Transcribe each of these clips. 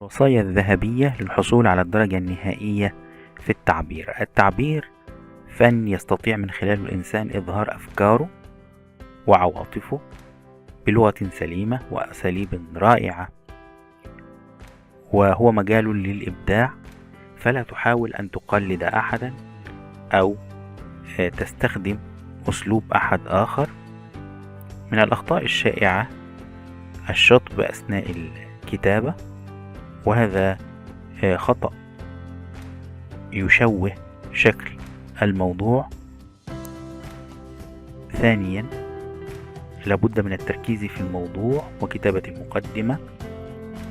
الوصايا الذهبية للحصول على الدرجة النهائية في التعبير. التعبير فن يستطيع من خلاله الإنسان إظهار أفكاره وعواطفه بلغة سليمة وأساليب رائعة، وهو مجال للإبداع، فلا تحاول أن تقلد أحدا أو تستخدم أسلوب أحد آخر. من الأخطاء الشائعة الشطب أثناء الكتابة، وهذا خطأ يشوه شكل الموضوع. ثانيا، لابد من التركيز في الموضوع وكتابة المقدمة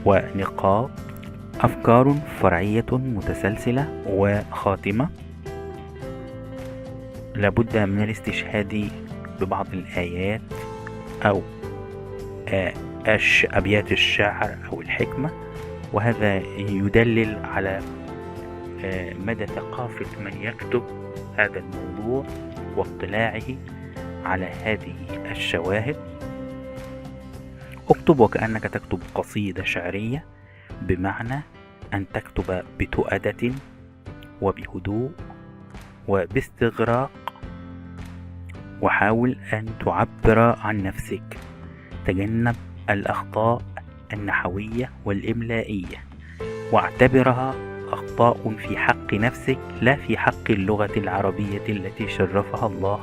ونقاط، أفكار فرعية متسلسلة وخاتمة. لابد من الاستشهاد ببعض الآيات أو أبيات الشعر أو الحكمة، وهذا يدلل على مدى ثقافة من يكتب هذا الموضوع واطلاعه على هذه الشواهد. اكتب وكأنك تكتب قصيدة شعرية، بمعنى أن تكتب بتؤدة وبهدوء وباستغراق، وحاول أن تعبر عن نفسك. تجنب الأخطاء النحوية والإملائية، واعتبرها أخطاء في حق نفسك لا في حق اللغة العربية التي شرفها الله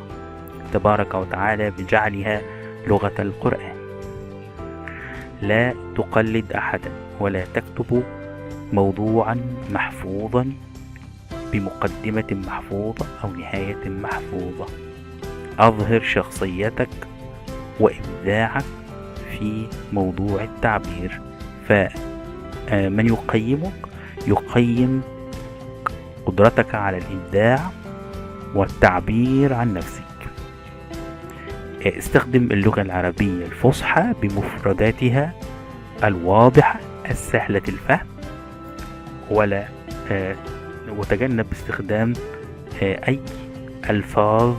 تبارك وتعالى بجعلها لغة القرآن. لا تقلد أحدا، ولا تكتب موضوعا محفوظا بمقدمة محفوظة أو نهاية محفوظة. أظهر شخصيتك وإبداعك في موضوع التعبير، فمن يقيمك يقيم قدرتك على الإبداع والتعبير عن نفسك. استخدم اللغة العربية الفصحى بمفرداتها الواضحة السهلة الفهم، وتجنب استخدام أي ألفاظ